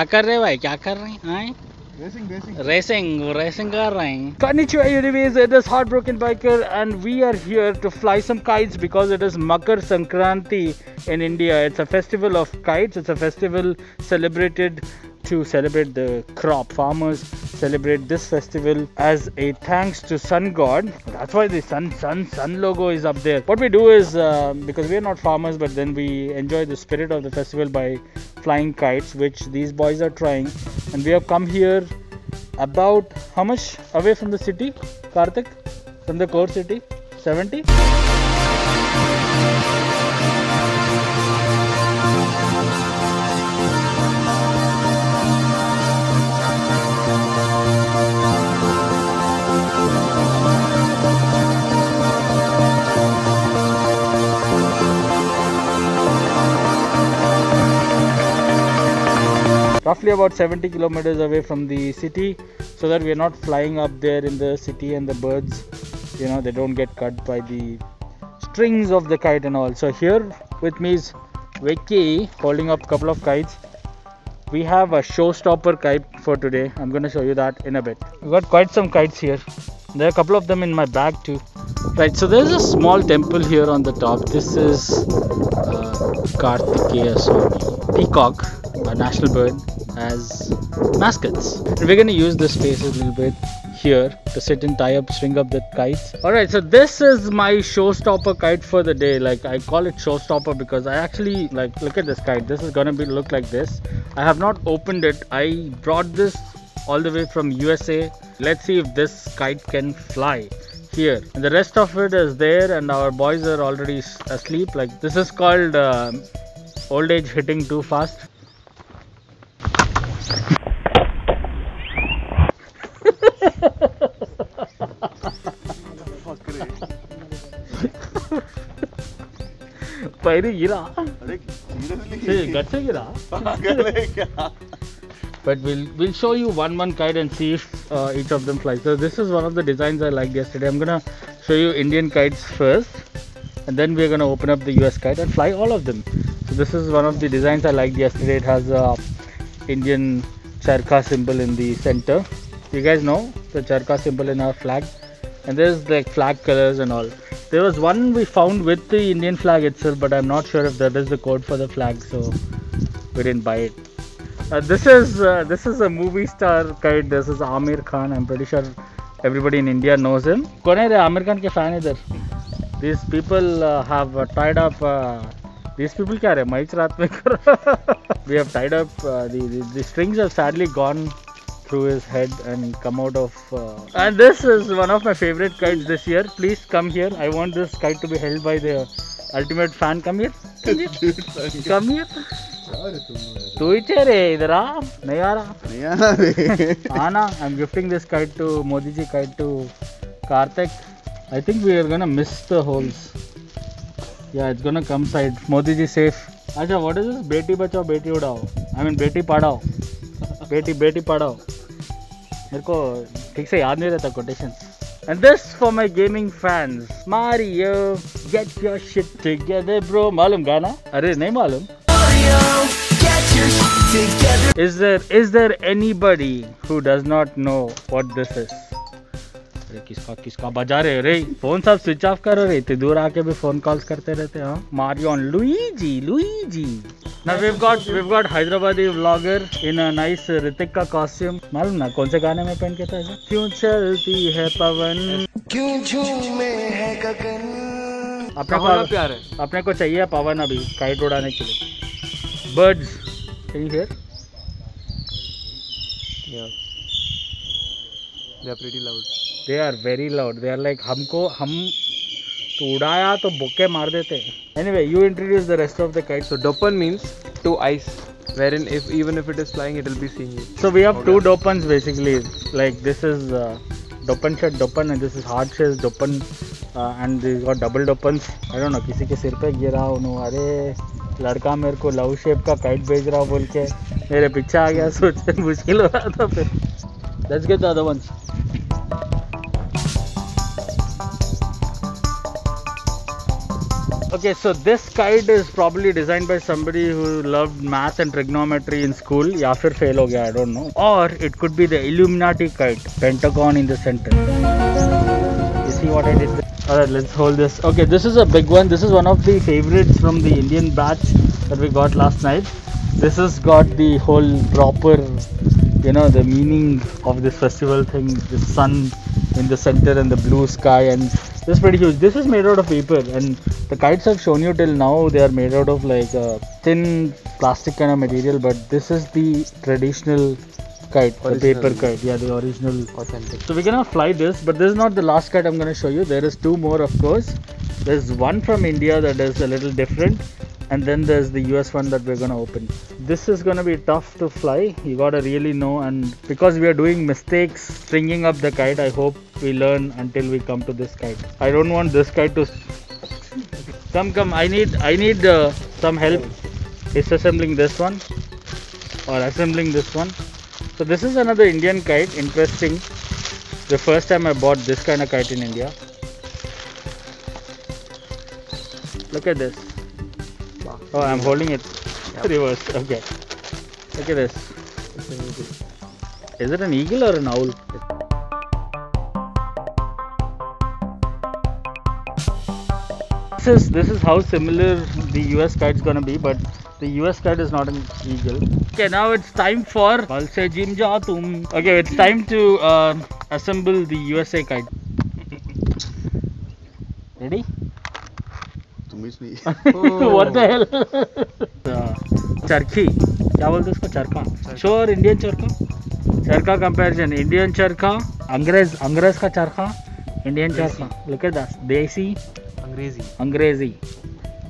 क्या कर रहे हैं भाई, क्या कर रहे हैं? Racing कर रहे हैं. Konnichiwa Univis, it is Heartbroken Biker and we are here to fly some kites because it is Makar Sankranti in India. It's a festival of kites. It's a festival celebrated to celebrate the crop. Farmers celebrate this festival as a thanks to sun god. That's why the sun logo is up there. What we do is because we are not farmers, but then we enjoy the spirit of the festival by flying kites, which these boys are trying. And we have come here about how much away from the city, Karthik? From the core city? 70? Roughly about 70 kilometers away from the city, so that we are not flying up there in the city and the birds, you know, they don't get cut by the strings of the kite and all. So here with me is Vicky holding up a couple of kites. We have a showstopper kite for today. I'm going to show you that in a bit. We've got quite some kites here. There are a couple of them in my bag too. Right, so there's a small temple here on the top. This is Kartikeya Swami. Peacock, a national bird, as mascots. And we're going to use this space a little bit here to sit and string up the kites. Alright, so this is my showstopper kite for the day. Like, I call it showstopper because I actually, like, look at this kite. This is gonna look like this. I have not opened it. I brought this all the way from USA. Let's see if this kite can fly here. And the rest of it is there, and our boys are already asleep. Like, this is called old age hitting too fast. पैरी गिरा, गट से गिरा. But we'll show you one kite and see if each of them flies. So this is one of the designs I liked yesterday. I'm gonna show you Indian kites first, and then we're gonna open up the US kite and fly all of them. So this is one of the designs I liked yesterday. It has a Indian charkha symbol in the center. You guys know the charkha symbol in our flag, and there's like flag colors and all. There was one we found with the Indian flag itself, but I'm not sure if that is the code for the flag, so we didn't buy it. This is a movie star kite. This is Amir Khan. I'm pretty sure everybody in India knows him. कौन है रे आमिर खान के fan इधर? These people have tied up. These people क्या रे? Match रात में कर. We have tied up. The strings have sadly gone through his head and come out of. And this is one of my favorite kites this year. Please come here. I want this kite to be held by the ultimate fan. Come here. Come here. तू ही चेहरे इधर आ, नहीं आ रहा रे. आना. I'm gifting this kite to Modi ji kite to Karthik. I think we are gonna miss the holes. Yeah, it's gonna come side. Modi ji safe. अच्छा, what is this? Beti Bachao Beti उड़ाओ. I mean Beti Padhao. Beti Padhao. मेरे को ठीक से याद नहीं रहता quotation. And this for my gaming fans. Mario, get your shit together, bro. मालूम गाना? अरे नहीं मालूम. Is there anybody who does not know what this is? अरे किसका बजा रहे रे? फोन सब स्विच ऑफ करो रे. इतनी दूर आके भी फोन कॉल्स करते रहते हैं. Mario and Luigi. Now we've got Hyderabadi vlogger in a nice Ritik का costume. मालूम ना कौन से गाने में पहन के था ऐसा? क्यों चलती है पवन, क्यों झूमे है गगन. अपने को चाहिए पवन अभी काइट उड़ाने के लिए. Birds, can you hear? Yeah, they are pretty loud. They are very loud. They are like हम तो उड़ाया तो बुक्के मार देते. Anyway, you introduce the rest of the kites. So dopan means to ice, wherein even if it is flying, it will be seeing you. So we have two dopans basically. Like this is dopan shed dopan, and this is hard shell dopan, and these got double dopans. I don't know. किसी के सिर पे गिरा उन्होंने. अरे लड़का मेरे को लव शेप का काइट भेज रहा बोल के मेरे पीछे आ गया. सोचते मुश्किल हो रहा था फिर. Let's get the other ones. Okay, so this kite is probably designed by somebody who loved math and trigonometry in school. या फिर fail हो गया, I don't know. Or it could be the Illuminati kite, pentagon in the center. You see what I did there? Alright, let's hold this. Okay, this is a big one. This is one of the favorites from the Indian batch that we got last night. This has got the whole proper, you know, the meaning of this festival thing. The sun in the center and the blue sky, and this is pretty huge. This is made out of paper, and the kites I've shown you till now, they are made out of like a thin plastic kind of material, but this is the traditional kite, the paper kite. Yeah, the original, authentic. So we're gonna fly this, but this is not the last kite I'm gonna show you. There is two more, of course. There's one from India that is a little different, and then there's the US one that we're gonna open. This is gonna be tough to fly. You gotta really know, and because we are doing mistakes stringing up the kite, I hope we learn until we come to this kite. I don't want this kite to come. I need some help disassembling this one or assembling this one. So this is another Indian kite. Interesting. The first time I bought this kind of kite in India. Look at this. Oh, I'm holding it reverse. Okay. Look at this. Is it an eagle or an owl? This is how similar the US kite is gonna be, but the US kite is not an eagle. Okay, now it's time for Okay, it's time to assemble the USA kite. Ready? What the hell? चरखी क्या बोलते हैं उसको? चरखा. Sure Indian चरखा. चरखा comparison. Indian चरखा, अंग्रेज का चरखा, इंडियन चरखा. Look at that. देसी, अंग्रेजी.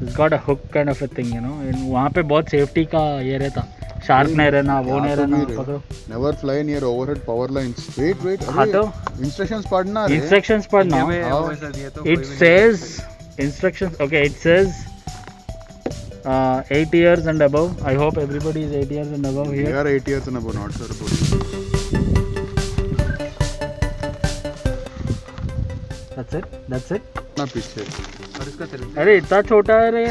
It's got a hook kind of a thing, you know. वहाँ पे बहुत सेफ्टी का ये रहता. शार्प नहीं रहना, वो नहीं रहना. पकड़ो. Never fly near overhead power lines. Wait. हाँ तो. Instructions पढ़ना. Instructions पढ़ना. It says instructions. Okay, it says 8 years and above. I hope everybody is 8 years and above here. We are 8 years and above, not sure about it. That's it. ना पीछे. अरे इतना छोटा है रे.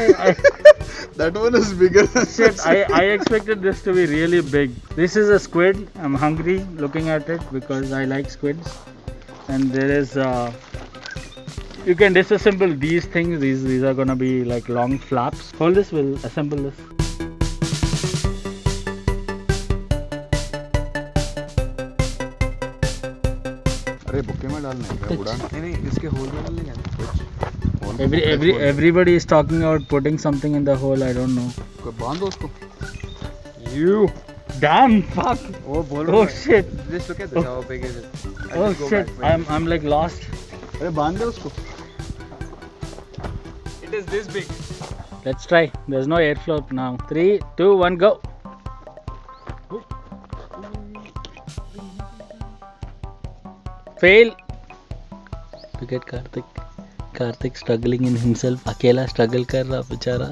That one is bigger. Shit, I expected this to be really big. This is a squid. I'm hungry looking at it because I like squids. And there is you can disassemble these things. These are gonna be like long flaps. Hold this, we'll assemble this. अरे bouquet में डालने हैं क्या? उड़ान नहीं इसके whole में डालने कुछ. Everybody is talking about putting something in the hole. I don't know. कोई बांध दो उसको. You damn fuck. Oh shit. Just look at this. How big is it? Oh shit. I'm like lost. अरे बांध दो उसको. It is this big. Let's try. There's no airflow now. 3, 2, 1, go. Fail. Look at Karthik struggling in himself. अकेला struggle कर रहा बेचारा.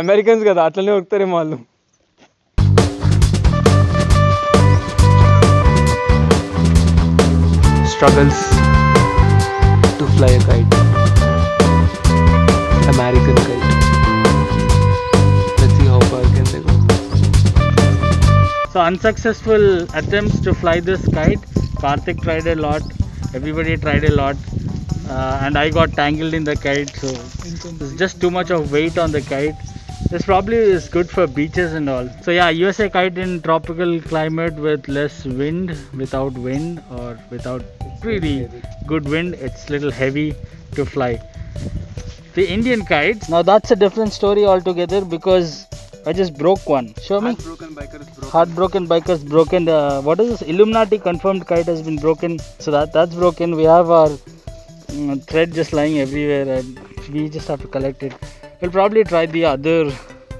Americans కదా అట్లనే ఉరుకుతారేమో వాళ్ళు. Struggles to fly a kite. American kite. Let's see how far can they go. So unsuccessful attempts to fly this kite. Karthik tried a lot. Everybody tried a lot. And I got tangled in the kite. So it's just too much of weight on the kite. This probably is good for beaches and all. So yeah, USA kite in tropical climate with less wind, without wind, or without really good wind. It's little heavy to fly. The Indian kites, now that's a different story altogether because I just broke one. Show me. Heartbroken bikers broken. What is this? Illuminati confirmed kite has been broken. So that's broken. We have our thread just lying everywhere and we just have to collect it. We'll probably try the other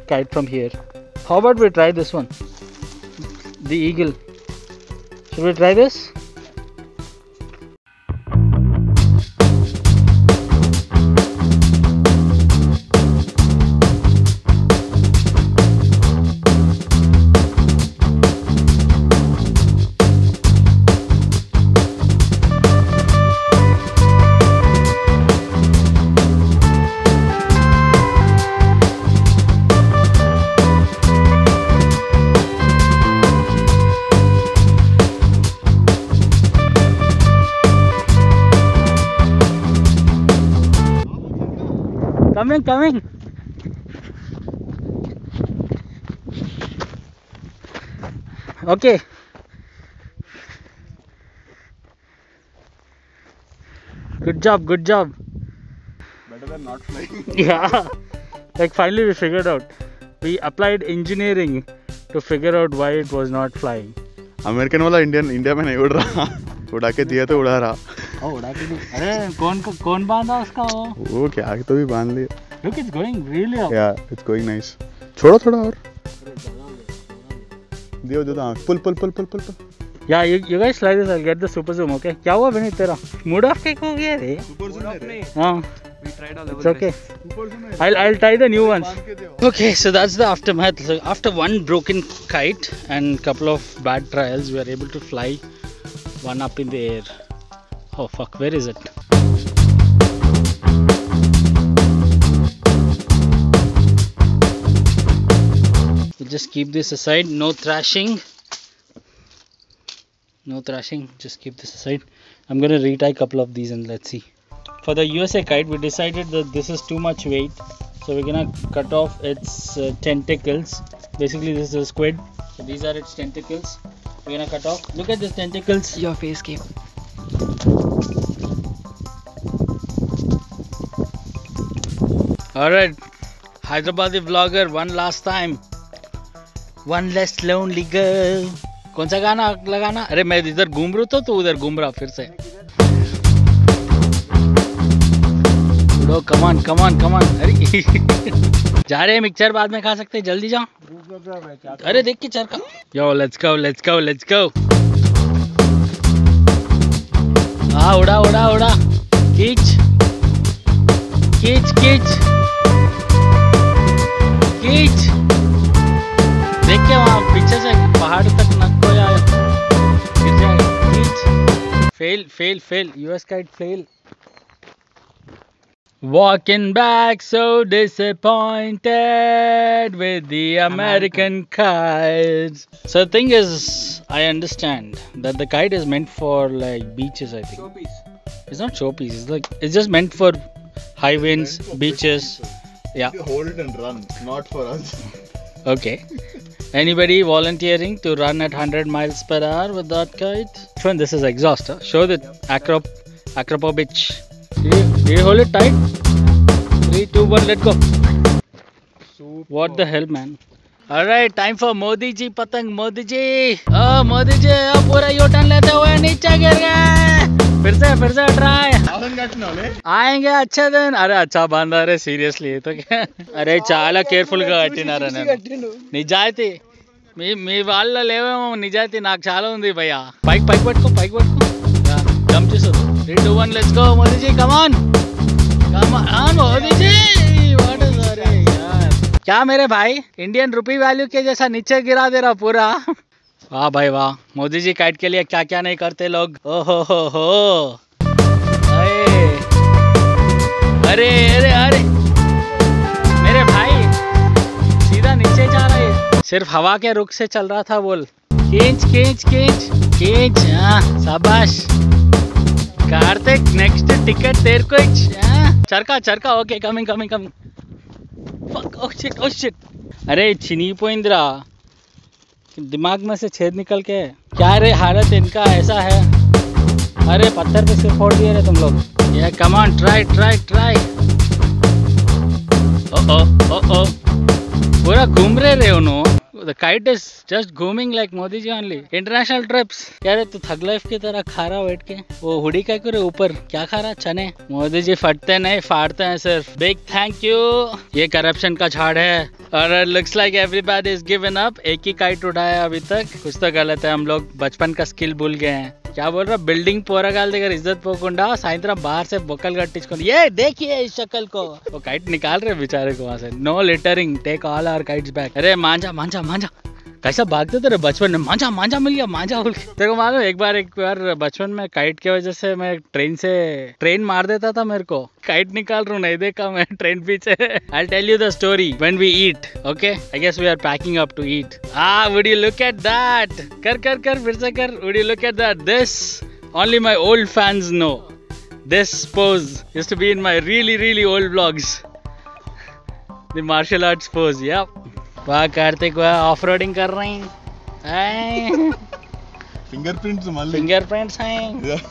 kite from here. How about we try this one? The eagle. Should we try this? coming. Okay. Good job. Better than not flying. Yeah. Like finally we figured out. We applied engineering to figure out why it was not flying. American वाला India में नहीं उड़ रहा, उड़ा के दिया तो उड़ा रहा. उड़ा के अरे कौन बांधा उसका वो क्या तो भी बांध लिया. Look, it's going really up. Yeah, it's going nice. छोड़ो थोड़ा और. दियो पुल. Yeah, you guys try this. I'll get the super zoom. Okay. क्या हुआ विनीत तेरा? Mood off क्या हो गया रे? हाँ. We tried all It's okay. I'll try the new ones. Okay, so that's the aftermath. So after one broken kite and couple of bad trials, we are able to fly one up in the air. Oh fuck, where is it? We'll just keep this aside. No thrashing. Just keep this aside. I'm gonna retie a couple of these and let's see. For the USA kite, we decided that this is too much weight, so we're gonna cut off its tentacles. Basically, this is a squid. So these are its tentacles. We're gonna cut off. Look at these tentacles. Your face came. Alright, Hyderabadi vlogger, one last time. One less lonely girl. कौन सा गाना लगाना? अरे मैं इधर घूम रहा तो तू उधर घूम रहा फिर से. उड़ो, कमान. अरे जा रहे हैं मिक्सचर, बाद में खा सकते हैं, जल्दी जाओ. अरे देख के चरखा. Yo let's go. हाँ उड़ा. खींच. देख के वहाँ पीछे से पहाड़ तक न कोई आया, गिर जाएगा. खींच. Fail. US kite fail. Walking back so disappointed with the American kites. So the thing is, I understand that the kite is meant for like beaches, I think. Showpiece. It's not showpiece, it's just meant for high winds, beaches. Yeah. Hold it and run, not for us. Okay. Anybody volunteering to run at 100 miles per hour with that kite? Shwan, this is exhaust. Huh? Show the acropo bitch. Do you hold it tight? 3, 2, 1, let go. Super. What the hell, man? Alright, time for Modi ji patang. Modi ji. Oh, Modi ji, पूरा U-turn लेते हुए नीचे गिर गए. फिर से try. आएंगे अच्छे दिन. अरे अच्छा बांधा रे, सीरियसली तो क्या? अरे చాలా కేర్ఫుల్ గా కట్టినారా నేను. నిజాయితీ మీ వాళ్ళ లేవేమో, నిజాయితీ నాకు చాలా ఉంది భయ్యా. పైకి పట్టుకో. జంప్ చేసు. 3, 2, 1, let's go. Modi ji, come on. Modi ji. What is that यार? क्या मेरे भाई इंडियन रुपी वैल्यू के जैसा नीचे गिरा दे रहा पूरा. वाह भाई वाह. मोदी जी काइट के लिए क्या क्या नहीं करते लोग. ओहो हो. अरे मेरे भाई सीधा नीचे जा रहा है. सिर्फ हवा के रुख से चल रहा था. बोल. खींच. शाबाश कार्तिक. नेक्स्ट टिकट तेरे को. चरका. Okay coming. Oh shit. अरे चिनिपोइंद्रा, दिमाग में से छेद निकल के. क्या रे हालत इनका ऐसा है. अरे पत्थर पे सिर फोड़ दिए रे तुम लोग. ये कम ऑन ट्राई. ओ पूरा घूम रहे उन्होंने. The kite is just घूमिंग like Modi ji only. International trips. क्या रे तू थग लाइफ की तरह खा रहा बैठ के. वो हुडी का करे ऊपर क्या खा रहा. चने. मोदी जी फटते नहीं, फाड़ते हैं सिर्फ. Big thank you. ये करप्शन का झाड़ है. और looks like everybody is given up. एक ही काइट उठाया अभी तक. कुछ तो गलत है. हम लोग बचपन का स्किल भूल गए हैं. क्या बोल रहा. बिल्डिंग पोरगाल देकर इज्जत पोकुंडा. साइंद्रम बाहर से बोकल गट्टिंचुకొని ये देखिए इस शक्ल को. वो काइट निकाल रहे बेचारे को वहां से. No littering. Take all our kites back. अरे मांझा कैसा भागते थे बचपन में. मांझा मिल गया. मांझा बोल के. तेरे को मालूम एक बार बचपन में काइट की वजह से मैं ट्रेन मार देता था मेरे को. काइट निकाल रहा हूँ, नहीं देखा मैं ट्रेन पीछे. I'll tell you the story when we eat. Okay? I guess we are packing up to eat. Would you look at that? कर फिर से कर. Would you look at that? This only my old fans know. This pose used to be in my really old vlogs. The martial arts pose, yeah. वाह कार्तिक वाह off roading कर रहे हैं Fingerprints, Malli. fingerprints हैं Yeah.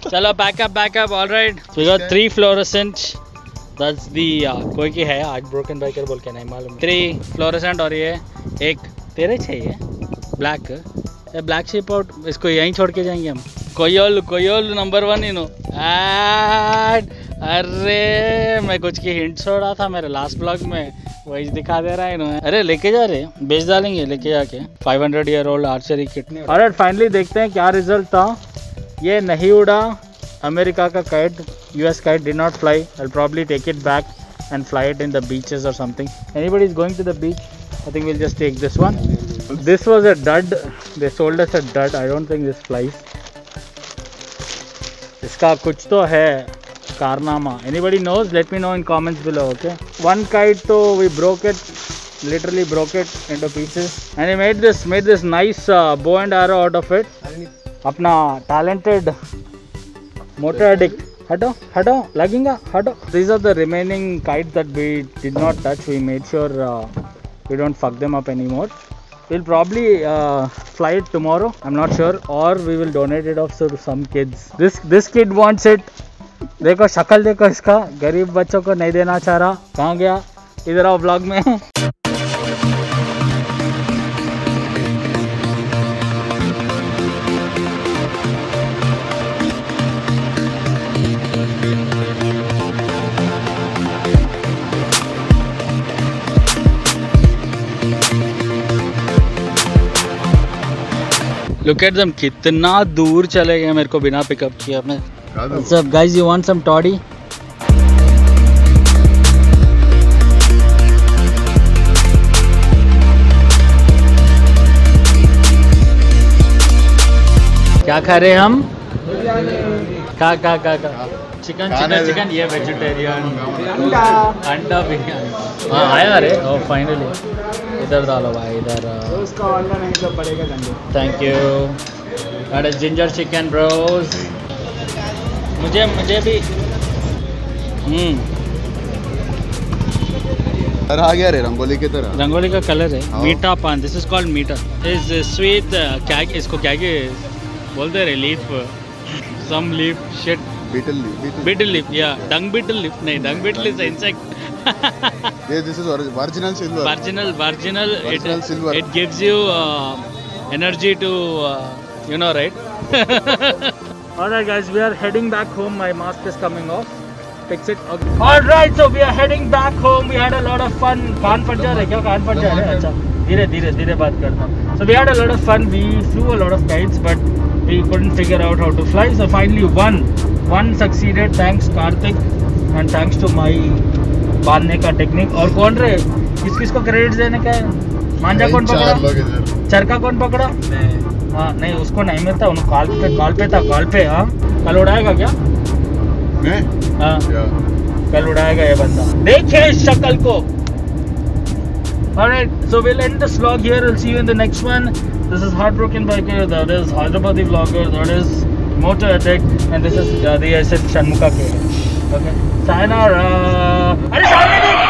चलो back up all right so we got 3 fluorescent that's the कोई की है आज broken biker बोल के नहीं मालूम 3 fluorescent और ये एक तेरे चाहिए ब्लैक शिप आउट इसको यहीं छोड़ के जाएंगे हम कोयोल नंबर 1 यू नो अरे मैं कुछ की हिंट छोड़ा था मेरे लास्ट ब्लॉग में वही दिखा दे रहा है इन्होंने अरे लेके जा रहे बेच डालेंगे लेके जाके 500 ईयर ओल्ड आर्चरी किट और फाइनली देखते हैं क्या रिजल्ट था ये नहीं उड़ा अमेरिका का kite US kite did not fly I'll probably take it back and fly it in the beaches or something anybody is going to the beach I think we'll just take this one this was a dud they sold us a dud I don't think this flies इसका कुछ तो है कारनामा anybody knows let me know in comments below okay one kite so we broke it literally broke it into pieces and he made this nice bow and arrow out of it अपना talented motor addict हटो लगेगा हटो these are the remaining kites that we did not touch we made sure we don't fuck them up anymore we'll probably fly it tomorrow I'm not sure or we will donate it off to some kids this kid wants it देखो शक्ल देखो इसका गरीब बच्चों को नहीं देना चाह रहा कहाँ गया इधर आओ व्लॉग में Look at them कितना दूर चले गए मेरे को बिना पिकअप किया मैं What's up guys you want some toddy क्या खा रहे हम खा चिकन ये वेजिटेरियन अंडा बिरयानी हाँ आया रे ओ फाइनली इधर डालो भाई इधर उसका अंडा नहीं तो पड़ेगा thank you that is ginger chicken Bros मुझे भी आ गया रे रंगोली की तरह रंगोली का कलर है मीठा पान दिस इज कॉल्ड मीठा इज स्वीट क्या इसको क्या बोलते हैं leaf some leaf shit betel leaf या डंग बीटल लीफ नहीं dung beetle is insect yeah this is original silver virginal silver it gives you energy to you know right Alright guys, we are heading back home. My mask is coming off. Fix it. Okay. Alright, so we are heading back home. We had a lot of fun. कान फट जा रहा है क्या? कान फट जा रहा है? अच्छा, धीरे बात करता हूँ. So we had a lot of fun. We flew a lot of kites, but we couldn't figure out how to fly. So finally one succeeded. Thanks Karthik and thanks to my बांधने का technique. और कौन रे? किसको credit देने का है? मांझा कौन पकड़ा? चरखा कौन पकड़ा? हाँ नहीं उसको नहीं मिलता उन कॉल पे हाँ कल उड़ाएगा क्या हाँ कल उड़ाएगा ये बंदा देखिए शक्ल को alright so we'll end this vlog here we'll see you in the next one this is Heartbroken Biker that is Hyderabadi vlogger that is Motor Addict and this is the SS Shanmuka K okay sayonara